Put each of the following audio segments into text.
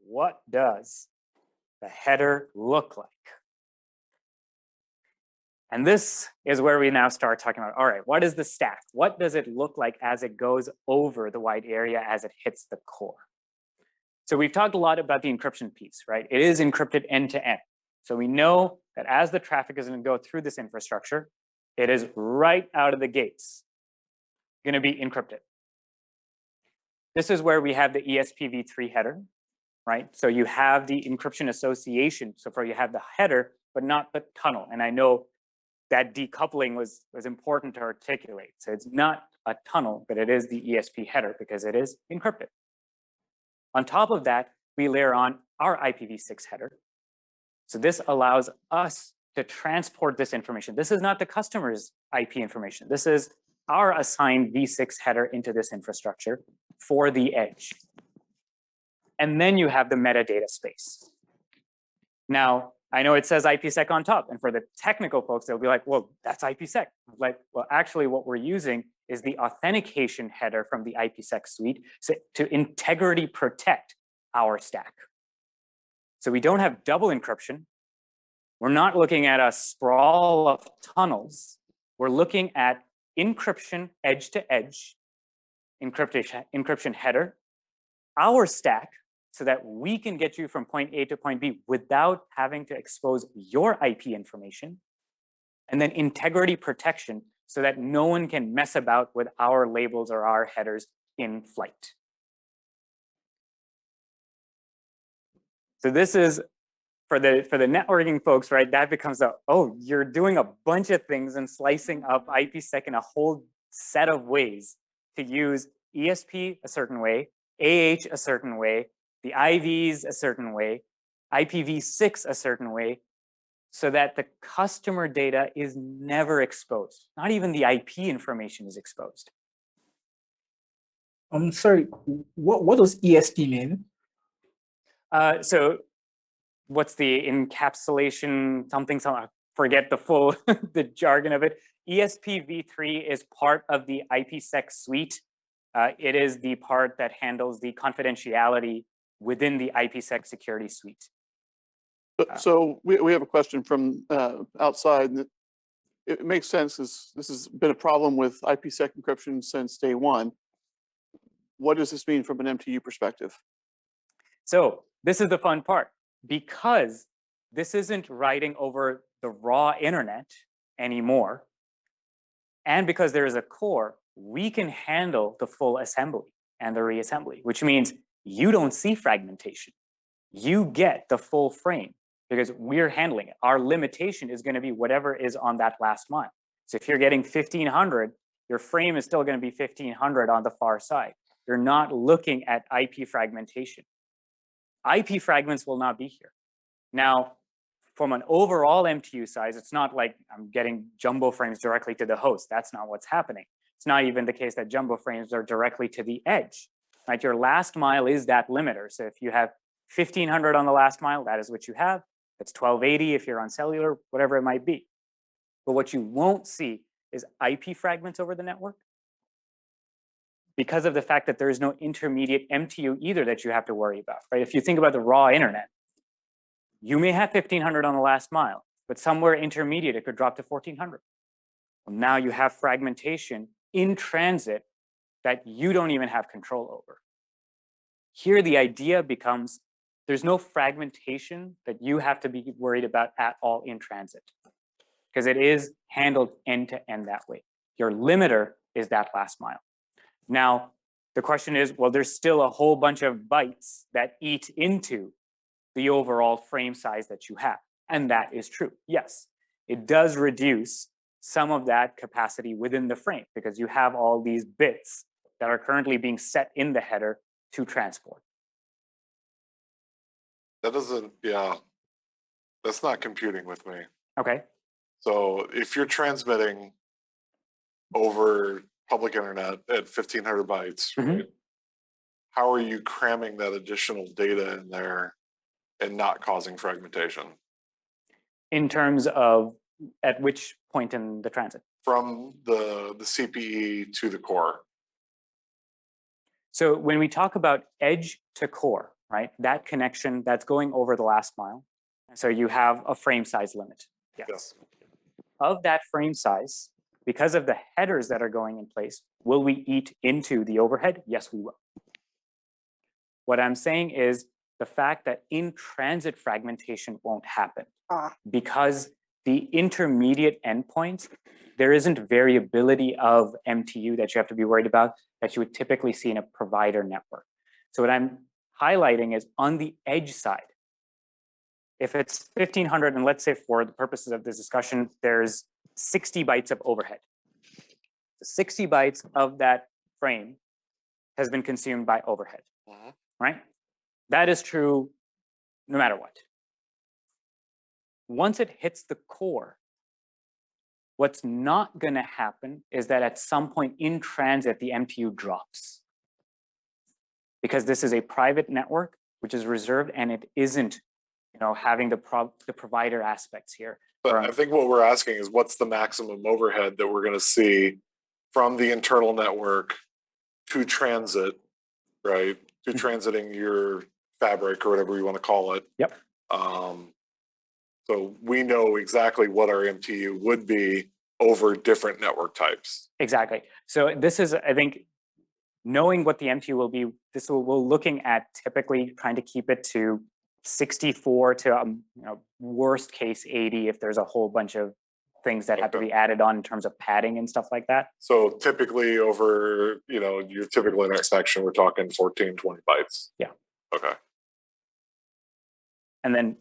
what does the header look like? And this is where we now start talking about, all right, what is the stack? What does it look like as it goes over the wide area as it hits the core? So we've talked a lot about the encryption piece, right? It is encrypted end to end. So we know that as the traffic is going to go through this infrastructure, it is right out of the gates going to be encrypted. This is where we have the ESPv3 header, right? So you have the encryption association. So far you have the header, but not the tunnel. And I know that decoupling was important to articulate. So it's not a tunnel, but it is the ESP header because it is encrypted. On top of that, we layer on our IPv6 header. So this allows us to transport this information. This is not the customer's IP information. This is our assigned v6 header into this infrastructure for the edge. And then you have the metadata space. Now, I know it says IPsec on top, and for the technical folks, they'll be like, well, that's IPsec. Like, well, actually what we're using is the authentication header from the IPsec suite to integrity protect our stack. So we don't have double encryption. We're not looking at a sprawl of tunnels. We're looking at encryption edge to edge, encryption header, our stack, so that we can get you from point A to point B without having to expose your IP information, and then integrity protection so that no one can mess about with our labels or our headers in flight. So this is for the networking folks, right? That becomes you're doing a bunch of things and slicing up IPsec in a whole set of ways to use ESP a certain way, AH a certain way, the IVs a certain way, IPv6 a certain way, so that the customer data is never exposed. Not even the IP information is exposed. I'm sorry, what does ESP mean? So what's the encapsulation, something, I forget the full, the jargon of it. ESPv3 is part of the IPsec suite. It is the part that handles the confidentiality within the IPsec security suite. So we have a question from outside. It makes sense, as this has been a problem with IPsec encryption since day one. What does this mean from an MTU perspective? So this is the fun part. Because this isn't writing over the raw internet anymore, and because there is a core, we can handle the full assembly and the reassembly, which means you don't see fragmentation. You get the full frame because we're handling it. Our limitation is going to be whatever is on that last mile. So if you're getting 1500, your frame is still going to be 1500 on the far side. You're not looking at IP fragmentation. IP fragments will not be here. Now, from an overall MTU size, it's not like I'm getting jumbo frames directly to the host. That's not what's happening. It's not even the case that jumbo frames are directly to the edge. Right? Your last mile is that limiter. So if you have 1500 on the last mile, that is what you have. It's 1280 if you're on cellular, whatever it might be. But what you won't see is IP fragments over the network, because of the fact that there is no intermediate MTU either that you have to worry about, right? If you think about the raw internet, you may have 1500 on the last mile, but somewhere intermediate, it could drop to 1400. Well, now you have fragmentation in transit that you don't even have control over. Here, the idea becomes there's no fragmentation that you have to be worried about at all in transit, because it is handled end to end that way. Your limiter is that last mile. Now, the question is, well, there's still a whole bunch of bytes that eat into the overall frame size that you have. And that is true. Yes, it does reduce some of that capacity within the frame because you have all these bits that are currently being set in the header to transport. That doesn't, that's not computing with me. Okay. So if you're transmitting over public internet at 1500 bytes, right? How are you cramming that additional data in there and not causing fragmentation? In terms of at which point in the transit? From the CPE to the core. So when we talk about edge to core, right? That connection that's going over the last mile. So you have a frame size limit. Yes. Of that frame size, because of the headers that are going in place, will we eat into the overhead? Yes, we will. What I'm saying is the fact that in-transit fragmentation won't happen because the intermediate endpoints, there isn't variability of MTU that you have to be worried about that you would typically see in a provider network. So what I'm highlighting is on the edge side, if it's 1500, and let's say for the purposes of this discussion, there's 60 bytes of overhead. The 60 bytes of that frame has been consumed by overhead, right? That is true no matter what. Once it hits the core, what's not going to happen is that at some point in transit, the MTU drops. Because this is a private network, which is reserved, and it isn't, having the provider aspects here. But I think what we're asking is what's the maximum overhead that we're going to see from the internal network to transit, right? To transiting your fabric or whatever you want to call it. Yep. So we know exactly what our MTU would be over different network types. Exactly. So this is, I think, knowing what the MTU will be, we're looking at typically trying to keep it to 64 to worst case 80 if there's a whole bunch of things that have to be added on in terms of padding and stuff like that. So typically over, your typical intersection, we're talking 14, 20 bytes. Yeah. Okay. And then,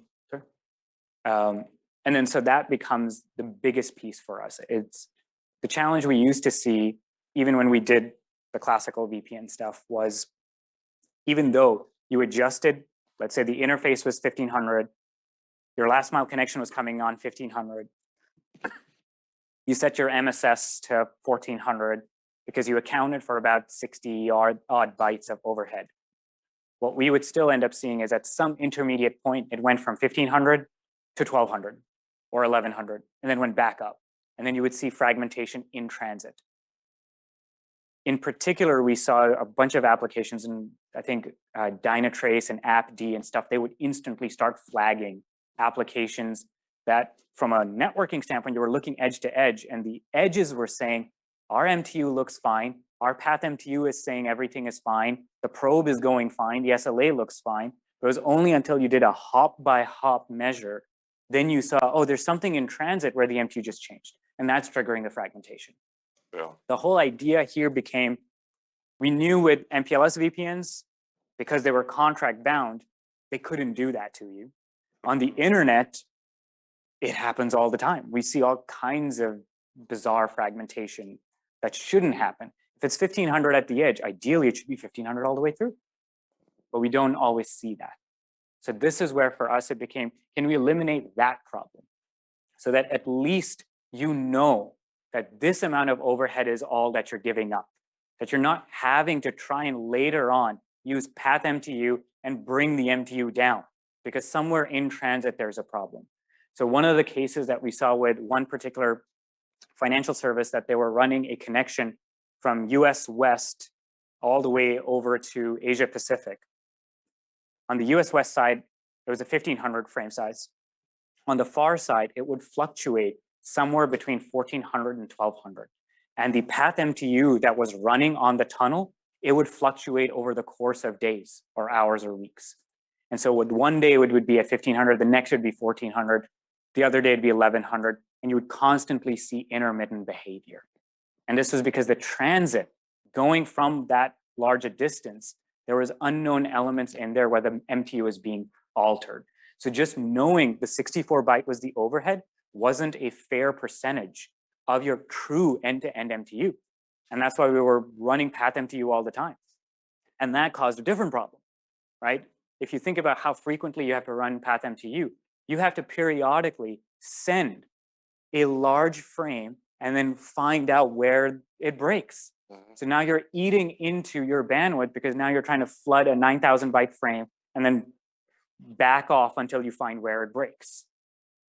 so that becomes the biggest piece for us. It's the challenge we used to see, even when we did the classical VPN stuff, was even though you adjusted, let's say the interface was 1500, your last mile connection was coming on 1500, you set your MSS to 1400 because you accounted for about 60 odd bytes of overhead. What we would still end up seeing is at some intermediate point, it went from 1500 to 1200 or 1100, and then went back up. And then you would see fragmentation in transit. In particular, we saw a bunch of applications, and I think Dynatrace and AppD and stuff, they would instantly start flagging applications that from a networking standpoint, you were looking edge to edge, and the edges were saying, our MTU looks fine, our Path MTU is saying everything is fine, the probe is going fine, the SLA looks fine. It was only until you did a hop by hop measure, then you saw, oh, there's something in transit where the MTU just changed, and that's triggering the fragmentation. Yeah. The whole idea here became, we knew with MPLS VPNs, because they were contract bound, they couldn't do that to you. On the internet, it happens all the time. We see all kinds of bizarre fragmentation that shouldn't happen. If it's 1500 at the edge, ideally it should be 1500 all the way through. But we don't always see that. So this is where for us it became, can we eliminate that problem? So that at least you know that this amount of overhead is all that you're giving up. That you're not having to try and later on use Path MTU and bring the MTU down, because somewhere in transit there's a problem. So one of the cases that we saw with one particular financial service, that they were running a connection from US West all the way over to Asia Pacific. On the US West side, it was a 1500 frame size. On the far side, it would fluctuate somewhere between 1400 and 1200. And the Path MTU that was running on the tunnel, it would fluctuate over the course of days or hours or weeks. And so with one day it would be at 1500, the next would be 1400, the other day it'd be 1100, and you would constantly see intermittent behavior. And this was because the transit going from that large a distance, there was unknown elements in there where the MTU was being altered. So just knowing the 64 byte was the overhead wasn't a fair percentage of your true end-to-end MTU. And that's why we were running Path MTU all the time. And that caused a different problem, right? If you think about how frequently you have to run Path MTU, you have to periodically send a large frame and then find out where it breaks. So now you're eating into your bandwidth because now you're trying to flood a 9,000 byte frame and then back off until you find where it breaks.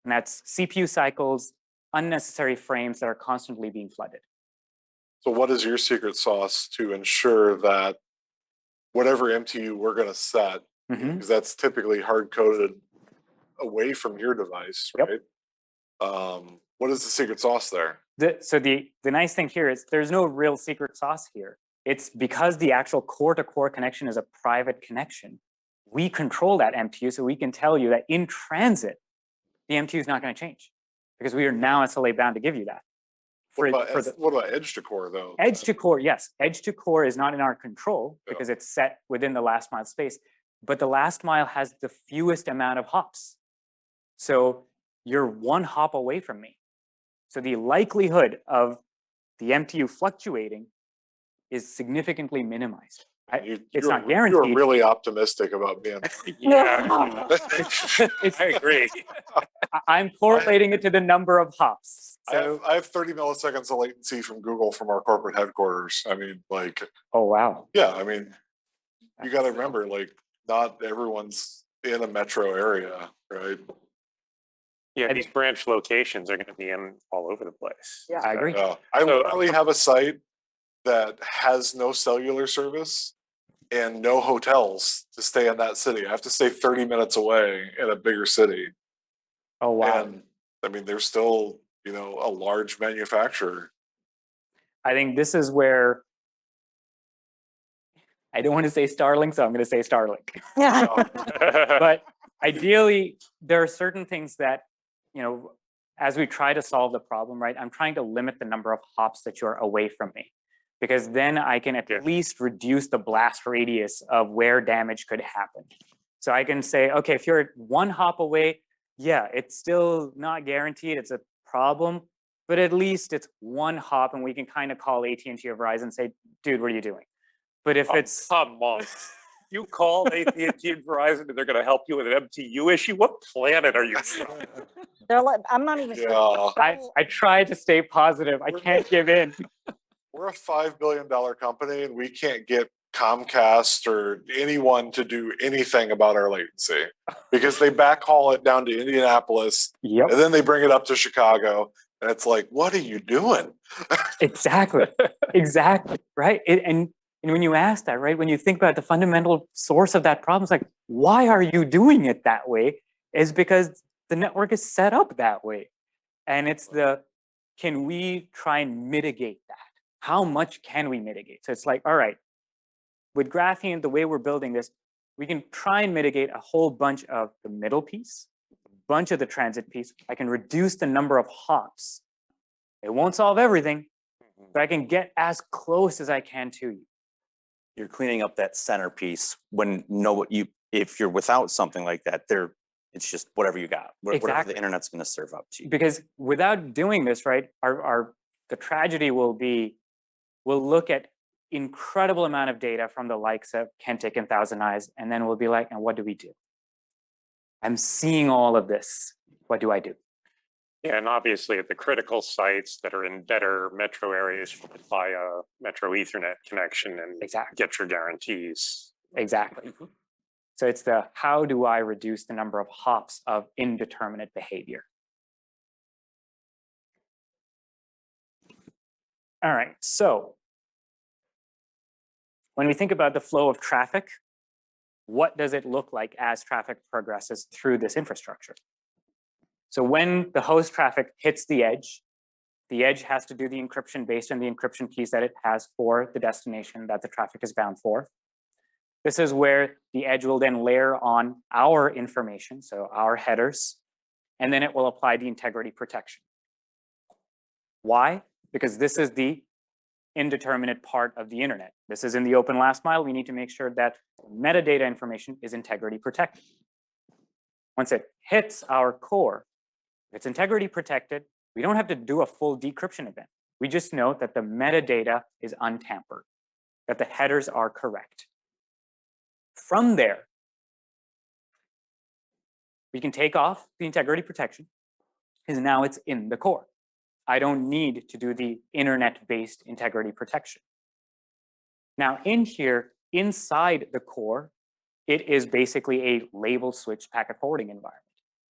And that's CPU cycles, unnecessary frames that are constantly being flooded. So what is your secret sauce to ensure that whatever MTU we're going to set Mhm. because that's typically hard coded away from your device, Yep. right? What is the secret sauce there? So the nice thing here is there's no real secret sauce here. It's because the actual core-to-core connection is a private connection. We control that MTU, so we can tell you that in transit, the MTU is not going to change because we are now SLA bound to give you that. What about edge to core though? Edge to core, yes. Edge to core is not in our control because it's set within the last mile space, but the last mile has the fewest amount of hops. So you're one hop away from me. So the likelihood of the MTU fluctuating is significantly minimized. It's not guaranteed. You're really optimistic about being. Yeah. I agree. I'm correlating it to the number of hops. So, I have 30 milliseconds of latency from Google from our corporate headquarters. I mean, like, oh, wow. yeah, I mean, you got to remember, like, not everyone's in a metro area, right? Yeah, these branch locations are going to be in all over the place. Yeah, I agree. I literally have a site that has no cellular service and no hotels to stay in that city. I have to stay 30 minutes away in a bigger city. Oh, wow. And I mean, there's still, you know, a large manufacturer. I think this is where I don't want to say Starlink, so I'm going to say Starlink. But ideally, there are certain things that, you know, as we try to solve the problem, right, I'm trying to limit the number of hops that you're away from me, because then I can at least reduce the blast radius of where damage could happen. So I can say, okay, if you're one hop away, yeah, it's still not guaranteed, it's a problem, but at least it's one hop and we can kind of call AT&T or Verizon and say, dude, what are you doing? But if it's... Come on. You call AT&T and Verizon and they're going to help you with an MTU issue? What planet are you from? They're like, I'm not even sure. I try to stay positive. I can't give in. We're a $5 billion company and we can't get Comcast or anyone to do anything about our latency because they backhaul it down to Indianapolis and then they bring it up to Chicago. And it's like, what are you doing? Exactly. Exactly. Right. And when you ask that, right, when you think about the fundamental source of that problem, it's like, why are you doing it that way? Is because the network is set up that way. And it's can we try and mitigate that? How much can we mitigate? So it's like, all right, with Graphiant, the way we're building this, we can try and mitigate a whole bunch of the middle piece, a bunch of the transit piece. I can reduce the number of hops. It won't solve everything, but I can get as close as I can to you. You're cleaning up that centerpiece when if you're without something like that, it's just whatever you got, whatever the internet's going to serve up to you. Because without doing this, right, the tragedy will be, we'll look at incredible amount of data from the likes of Kentic and Thousand Eyes, and then we'll be like, and what do we do? I'm seeing all of this. What do I do? Yeah, and obviously at the critical sites that are in better metro areas, you can buy a metro Ethernet connection and get your guarantees. Exactly. So it's how do I reduce the number of hops of indeterminate behavior? All right, so when we think about the flow of traffic, what does it look like as traffic progresses through this infrastructure? So when the host traffic hits the edge has to do the encryption based on the encryption keys that it has for the destination that the traffic is bound for. This is where the edge will then layer on our information, so our headers, and then it will apply the integrity protection. Why? Because this is the indeterminate part of the internet. This is in the open last mile. We need to make sure that metadata information is integrity protected. Once it hits our core, if it's integrity protected, we don't have to do a full decryption event. We just know that the metadata is untampered, that the headers are correct. From there, we can take off the integrity protection because now it's in the core. I don't need to do the internet-based integrity protection. Now in here, inside the core, it is basically a label switch packet forwarding environment.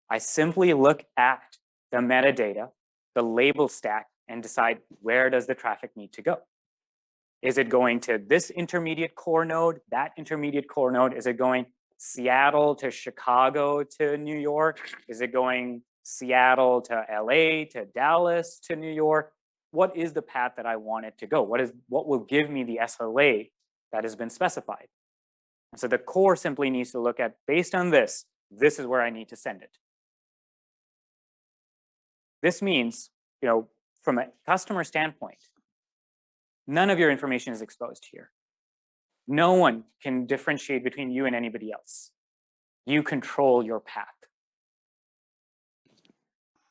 I simply look at the metadata, the label stack, and decide where does the traffic need to go. Is it going to this intermediate core node, that intermediate core node? Is it going Seattle to Chicago to New York? Is it going Seattle to LA to Dallas to New York? What is the path that I want it to go? What will give me the SLA that has been specified? And so the core simply needs to look at, based on this is where I need to send it. This means, from a customer standpoint, none of your information is exposed here. No one can differentiate between you and anybody else. You control your path.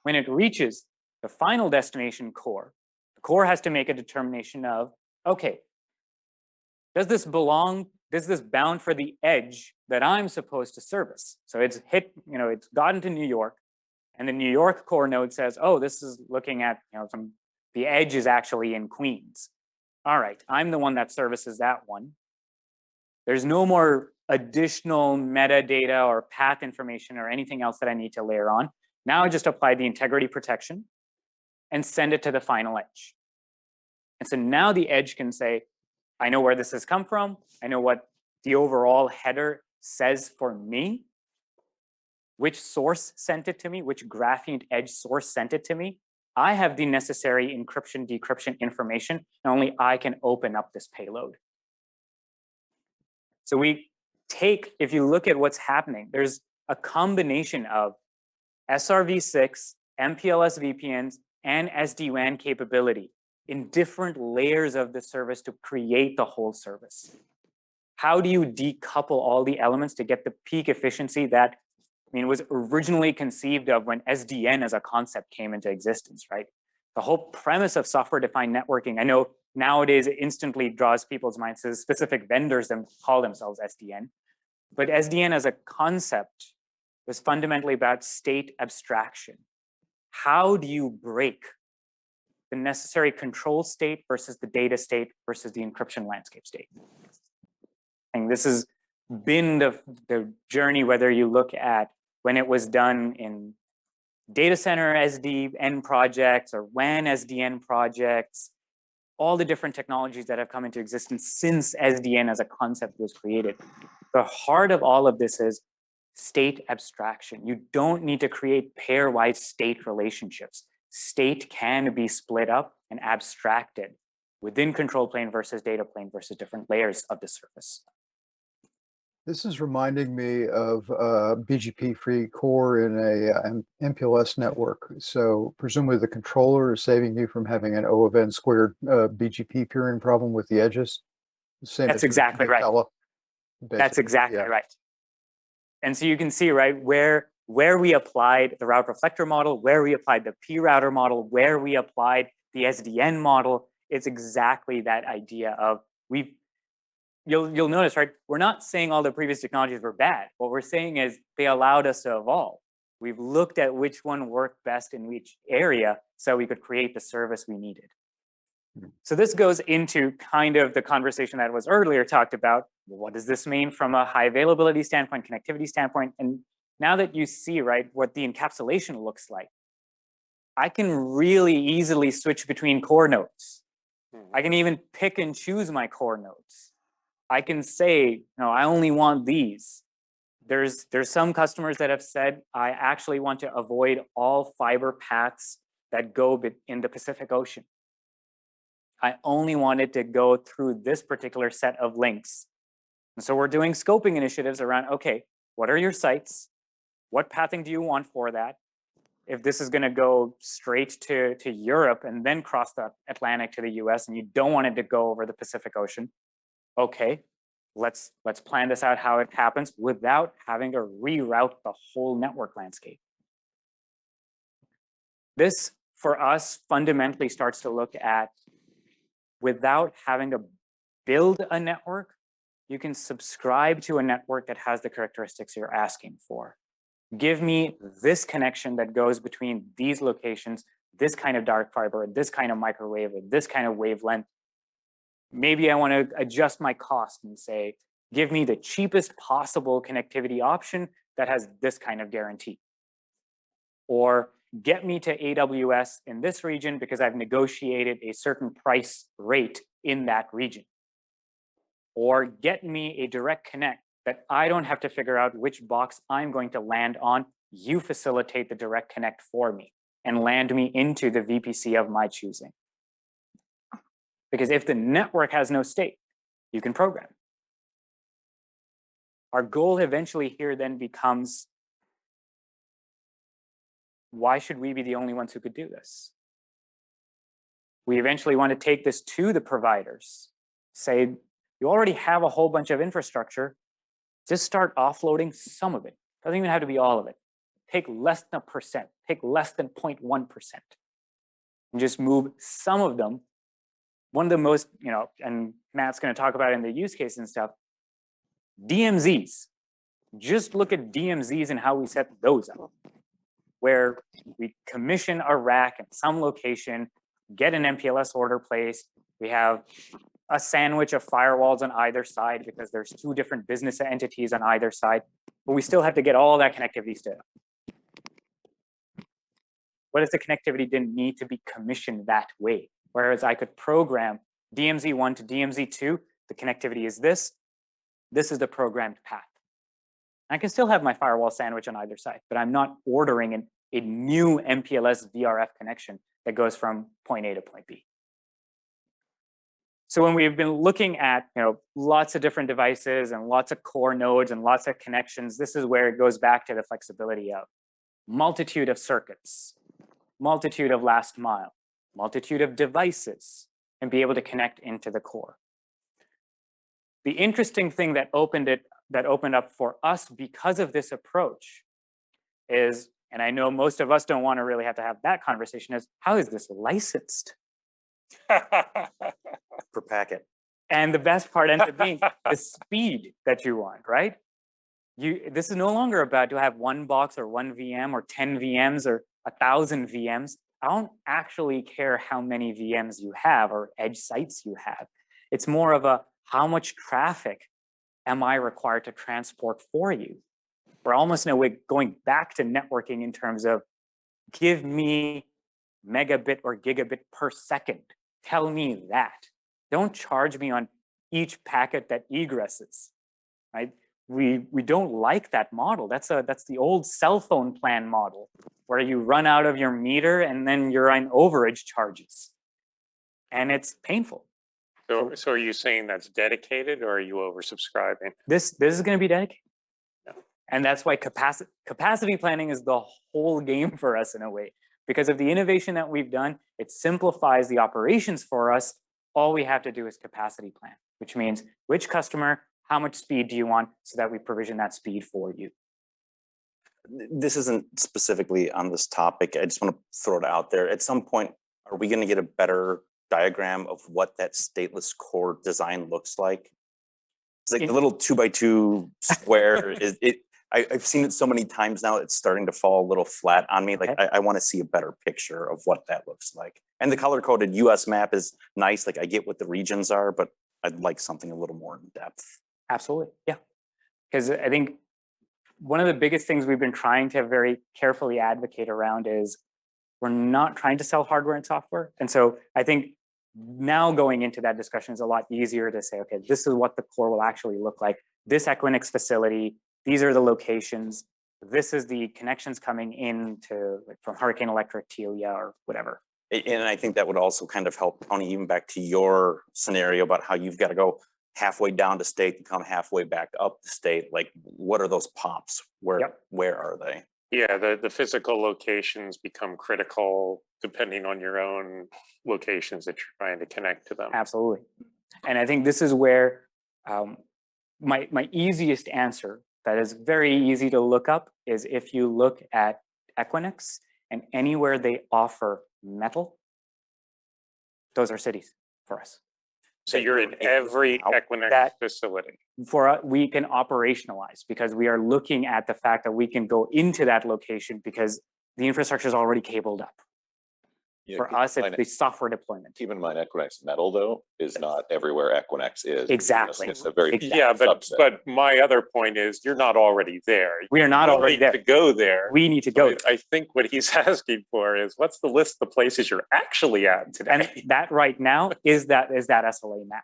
When it reaches the final destination core, the core has to make a determination of, okay, does this bound for the edge that I'm supposed to service? So it's hit, it's gotten to New York, and the New York core node says, oh, this is looking at, the edge is actually in Queens. All right, I'm the one that services that one. There's no more additional metadata or path information or anything else that I need to layer on. Now I just apply the integrity protection and send it to the final edge. And so now the edge can say, I know where this has come from. I know what the overall header says for me, which source sent it to me, which Graphiant edge source sent it to me. I have the necessary encryption, decryption information, and only I can open up this payload. So if you look at what's happening, there's a combination of SRv6, MPLS VPNs, and SD-WAN capability in different layers of the service to create the whole service. How do you decouple all the elements to get the peak efficiency that was originally conceived of when SDN as a concept came into existence, right? The whole premise of software-defined networking, I know nowadays it instantly draws people's minds to specific vendors that call themselves SDN. But SDN as a concept was fundamentally about state abstraction. How do you break the necessary control state versus the data state versus the encryption landscape state? And this has been the journey, whether you look at when it was done in data center SDN projects or WAN SDN projects, all the different technologies that have come into existence since SDN as a concept was created. The heart of all of this is state abstraction. You don't need to create pairwise state relationships. State can be split up and abstracted within control plane versus data plane versus different layers of the service. This is reminding me of BGP-free core in a MPLS network. So presumably the controller is saving you from having an O of n squared BGP peering problem with the edges. Same That's exactly right. That's exactly right. And so you can see, right, where we applied the route reflector model, where we applied the P router model, where we applied the SDN model, it's exactly that idea of You'll notice, right? We're not saying all the previous technologies were bad. What we're saying is they allowed us to evolve. We've looked at which one worked best in which area so we could create the service we needed. So this goes into kind of the conversation that was earlier talked about. What does this mean from a high availability standpoint, connectivity standpoint? And now that you see, right, what the encapsulation looks like, I can really easily switch between core nodes. I can even pick and choose my core nodes. I can say, no, I only want these. There's some customers that have said, I actually want to avoid all fiber paths that go in the Pacific Ocean. I only want it to go through this particular set of links. And so we're doing scoping initiatives around, okay, what are your sites? What pathing do you want for that? If this is going to go straight to Europe and then cross the Atlantic to the US and you don't want it to go over the Pacific Ocean, okay, let's plan this out how it happens without having to reroute the whole network landscape. This, for us, fundamentally starts to look at, without having to build a network, you can subscribe to a network that has the characteristics you're asking for. Give me this connection that goes between these locations, this kind of dark fiber, this kind of microwave, this kind of wavelength. Maybe I want to adjust my cost and say, give me the cheapest possible connectivity option that has this kind of guarantee. Or get me to AWS in this region because I've negotiated a certain price rate in that region. Or get me a direct connect that I don't have to figure out which box I'm going to land on. You facilitate the direct connect for me and land me into the VPC of my choosing. Because if the network has no state, you can program. Our goal eventually here then becomes, why should we be the only ones who could do this? We eventually want to take this to the providers. Say, you already have a whole bunch of infrastructure. Just start offloading some of it. Doesn't even have to be all of it. Take less than 1%, take less than 0.1%, and just move some of them. One of the most, and Matt's going to talk about it in the use case and stuff, DMZs. Just look at DMZs and how we set those up, where we commission a rack in some location, get an MPLS order placed. We have a sandwich of firewalls on either side because there's two different business entities on either side, but we still have to get all that connectivity stood up. What if the connectivity didn't need to be commissioned that way? Whereas I could program DMZ1 to DMZ2, the connectivity is this. This is the programmed path. I can still have my firewall sandwich on either side, but I'm not ordering a new MPLS VRF connection that goes from point A to point B. So when we've been looking at lots of different devices and lots of core nodes and lots of connections, this is where it goes back to the flexibility of multitude of circuits, multitude of last mile, multitude of devices, and be able to connect into the core. The interesting thing that opened up for us because of this approach is, and I know most of us don't want to really have to have that conversation, is how is this licensed? Per packet. And the best part ends up being the speed that you want, right? This is no longer about, do I have one box or one VM or 10 VMs or 1,000 VMs? I don't actually care how many VMs you have or edge sites you have. It's more of a, how much traffic am I required to transport for you? We're almost in a way going back to networking in terms of, give me megabit or gigabit per second. Tell me that. Don't charge me on each packet that egresses, right? We don't like that model. That's the old cell phone plan model where you run out of your meter and then you're on overage charges. And it's painful. So are you saying that's dedicated or are you oversubscribing? This is going to be dedicated. Yeah. And that's why capacity planning is the whole game for us in a way. Because of the innovation that we've done, it simplifies the operations for us. All we have to do is capacity plan, which means which customer, how much speed do you want so that we provision that speed for you. This isn't specifically on this topic. I just want to throw it out there. At some point, are we going to get a better diagram of what that stateless core design looks like? It's like the little 2x2 square is it. I've seen it so many times now, it's starting to fall a little flat on me. Like I want to see a better picture of what that looks like. And the color-coded US map is nice. Like I get what the regions are, but I'd like something a little more in depth. Absolutely, yeah. Because I think one of the biggest things we've been trying to very carefully advocate around is we're not trying to sell hardware and software. And so I think now going into that discussion is a lot easier to say, okay, this is what the core will actually look like. This Equinix facility, these are the locations. This is the connections coming in to from Hurricane Electric, Telia, or whatever. And I think that would also kind of help, Tony, even back to your scenario about how you've got to go halfway down to state to come halfway back up the state. Like, what are those pops? Where are they? Yeah, the physical locations become critical depending on your own locations that you're trying to connect to them. Absolutely. And I think this is where my easiest answer that is very easy to look up is if you look at Equinix and anywhere they offer metal, those are cities for us. So you're in every Equinix facility. We can operationalize because we are looking at the fact that we can go into that location because the infrastructure is already cabled up. Yeah, for us, it's the software deployment. Keep in mind, Equinix metal, though, is not everywhere Equinix is. Exactly. It's a very yeah, but my other point is you're not already there. We are not already there. To go there. We need to go there. I think what he's asking for is what's the list of the places you're actually at today? And that right now is that SLA map.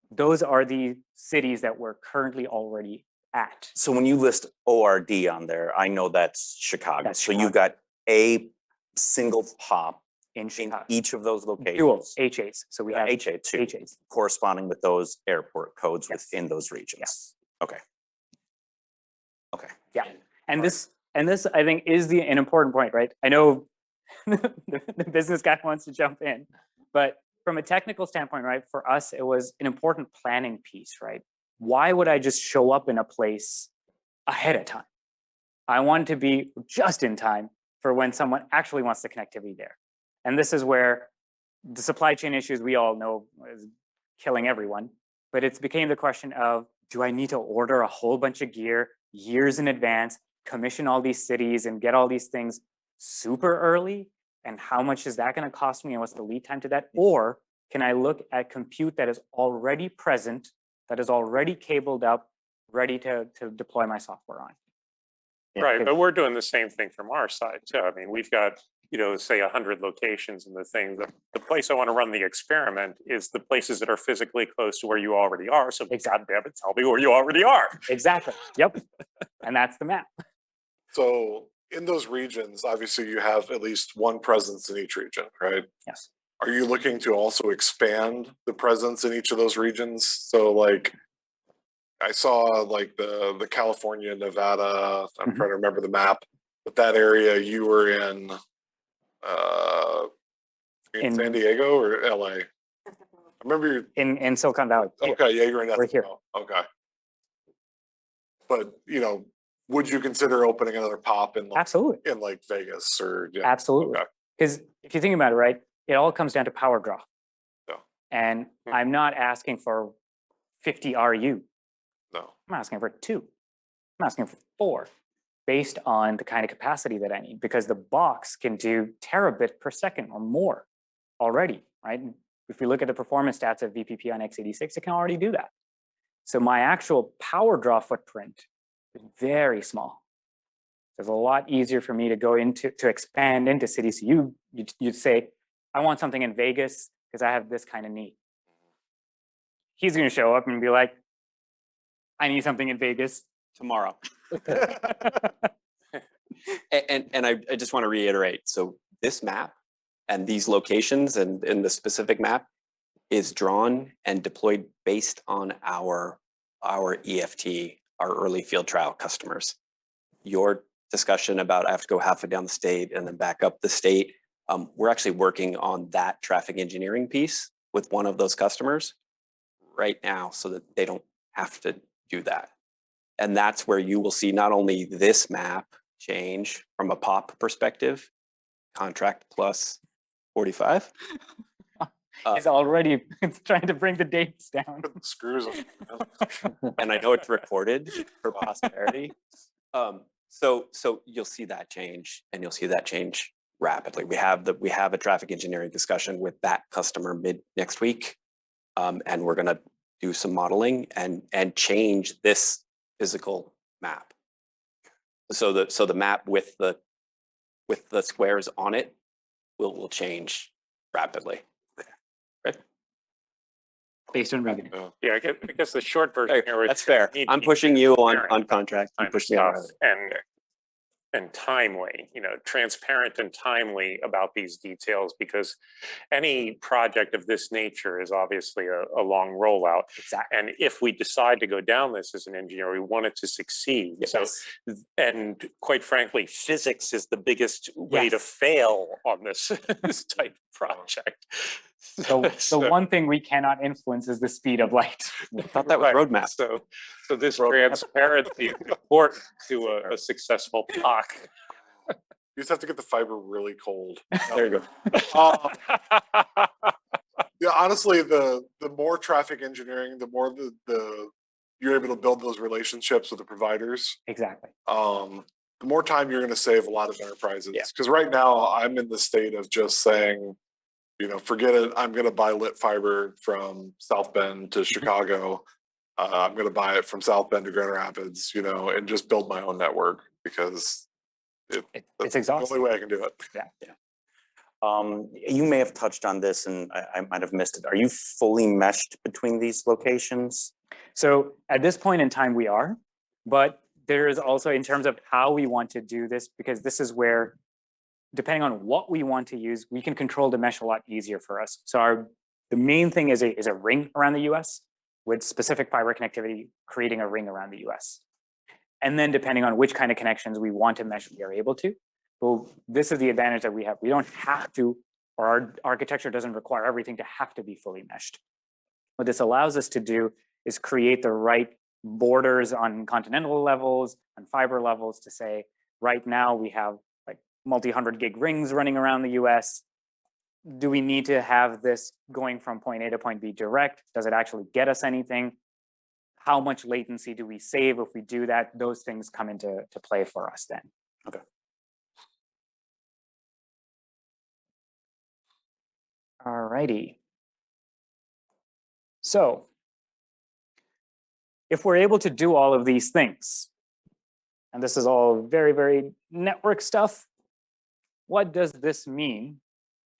Those are the cities that we're currently already at. So when you list ORD on there, I know that's Chicago. That's So you've got a single pop in in Chicago. each of those locations. Dual HAs. So we have HA too, HAs. corresponding with those airport codes Yes. within those regions. Yes. Okay. Okay. Yeah. And this I think is an important point, right? I know the business guy wants to jump in, but from a technical standpoint, right, for us, it was an important planning piece, right? Why would I just show up in a place ahead of time? I want to be just in time for when someone actually wants the connectivity there. And this is where the supply chain issues we all know is killing everyone, but it's became the question of, do I need to order a whole bunch of gear years in advance, commission all these cities and get all these things super early? And how much is that going to cost me? And what's the lead time to that? Or can I look at compute that is already present, that is already cabled up, ready to deploy my software on? Right, but we're doing the same thing from our side too. I mean, we've got, say 100 locations, and the place I want to run the experiment is the places that are physically close to where you already are. So God damn it, tell me where you already are. Exactly. Yep. And that's the map. So in those regions, obviously you have at least one presence in each region, right? Yes. Are you looking to also expand the presence in each of those regions? So like, I saw like the California, Nevada, I'm trying to remember the map, but that area you were in San Diego or LA? I remember you in Silicon Valley. Okay, yeah, you're in We're here. Okay. But would you consider opening another pop in Absolutely. in like Vegas or Absolutely. Because if you think about it, right, it all comes down to power draw. Yeah. And I'm not asking for 50 RU. No. I'm asking for 2. I'm asking for 4 based on the kind of capacity that I need, because the box can do terabit per second or more already, right? If we look at the performance stats of VPP on x86, it can already do that. So my actual power draw footprint is very small. It's a lot easier for me to go to expand into cities. So you'd say, I want something in Vegas because I have this kind of need. He's going to show up and be like, I need something in Vegas tomorrow. And I just want to reiterate. So this map and these locations and in the specific map is drawn and deployed based on our EFT, our early field trial customers. Your discussion about I have to go halfway down the state and then back up the state. We're actually working on that traffic engineering piece with one of those customers right now so that they don't have to do that. And that's where you will see not only this map change from a POP perspective, contract plus 45. He's already trying to bring the dates down. Screws them. And I know it's recorded for posterity. So you'll see that change, and you'll see that change rapidly. We have a traffic engineering discussion with that customer mid next week, and we're going to do some modeling and change this physical map. So the map with the squares on it will change rapidly. Right? Based on revenue. Yeah, I guess the short version here is That's fair. I'm pushing you on contract. I'm pushing you on and timely, transparent and timely about these details, because any project of this nature is obviously a long rollout. Exactly. And if we decide to go down this as an engineer, we want it to succeed. Yes. So, and quite frankly, physics is the biggest way to fail on this, this type of project. So the one thing we cannot influence is the speed of light. I thought that was roadmap. So this transparency is important to a successful POC. You just have to get the fiber really cold. There you go. Yeah, honestly, the more traffic engineering, the more you're able to build those relationships with the providers. Exactly. The more time you're going to save a lot of enterprises. Because right now I'm in the state of just saying, forget it. I'm going to buy lit fiber from South Bend to Chicago. I'm going to buy it from South Bend to Grand Rapids, and just build my own network, because it's exhausting. The only way I can do it. Yeah. You may have touched on this and I might have missed it. Are you fully meshed between these locations? So at this point in time, we are. But there is also in terms of how we want to do this, because this is where, depending on what we want to use, we can control the mesh a lot easier for us. So the main thing is a ring around the US with specific fiber connectivity, creating a ring around the US. And then depending on which kind of connections we want to mesh, we are able to. Well, this is the advantage that we have. We don't have to, or our architecture doesn't require everything to have to be fully meshed. What this allows us to do is create the right borders on continental levels, on fiber levels to say, right now we have like multi-100 gig rings running around the US. Do we need to have this going from point A to point B direct? Does it actually get us anything? How much latency do we save if we do that? Those things come into play for us then. Okay. All righty. So if we're able to do all of these things, and this is all very, very network stuff, what does this mean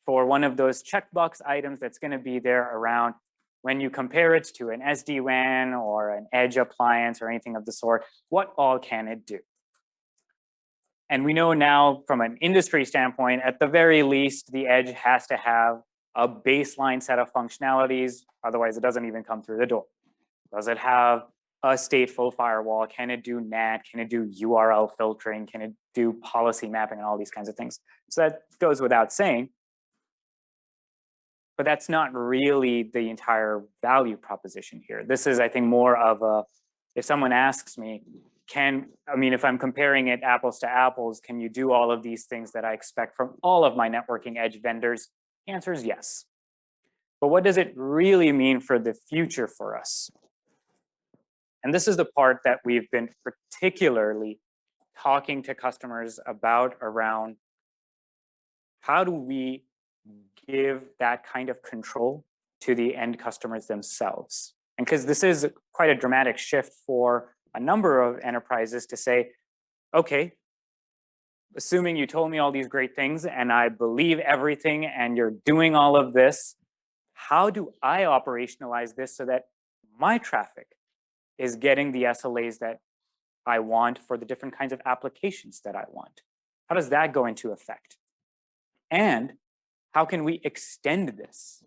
for one of those checkbox items that's going to be there around when you compare it to an SD-WAN or an edge appliance or anything of the sort? What all can it do? And we know now from an industry standpoint, at the very least, the edge has to have a baseline set of functionalities. Otherwise, it doesn't even come through the door. Does it have a stateful firewall? Can it do NAT? Can it do URL filtering? Can it do policy mapping and all these kinds of things? So that goes without saying. But that's not really the entire value proposition here. This is, I think, more of a, if someone asks me, if I'm comparing it apples to apples, can you do all of these things that I expect from all of my networking edge vendors? The answer is yes. But what does it really mean for the future for us? And this is the part that we've been particularly talking to customers about around how do we give that kind of control to the end customers themselves. And because this is quite a dramatic shift for a number of enterprises to say, okay, assuming you told me all these great things and I believe everything and you're doing all of this, how do I operationalize this so that my traffic is getting the SLAs that I want for the different kinds of applications that I want? How does that go into effect? And how can we extend this?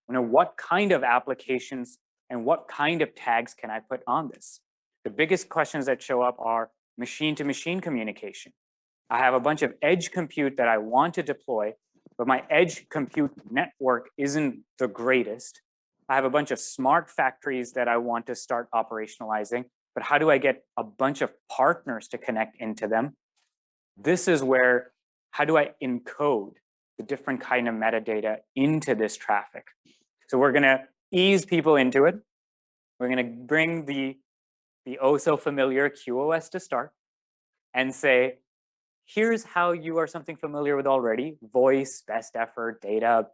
What kind of applications and what kind of tags can I put on this? The biggest questions that show up are machine-to-machine communication. I have a bunch of edge compute that I want to deploy, but my edge compute network isn't the greatest. I have a bunch of smart factories that I want to start operationalizing, but how do I get a bunch of partners to connect into them? This is where, how do I encode the different kind of metadata into this traffic? So we're gonna ease people into it. We're gonna bring the oh so familiar QoS to start and say, here's how you are something familiar with already: voice, best effort, data,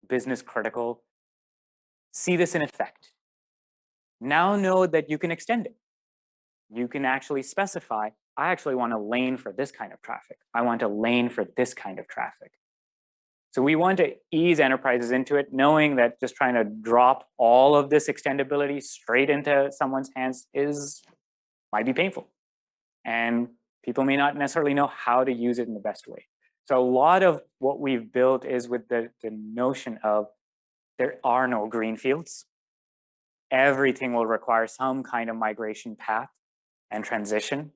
business critical. See this in effect. Now know that you can extend it. You can actually specify, I actually want a lane for this kind of traffic. I want a lane for this kind of traffic. So we want to ease enterprises into it, knowing that just trying to drop all of this extendability straight into someone's hands might be painful. And people may not necessarily know how to use it in the best way. So a lot of what we've built is with the notion of there are no green fields. Everything will require some kind of migration path and transition.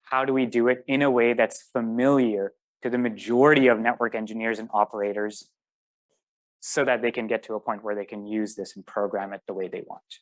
How do we do it in a way that's familiar to the majority of network engineers and operators so that they can get to a point where they can use this and program it the way they want?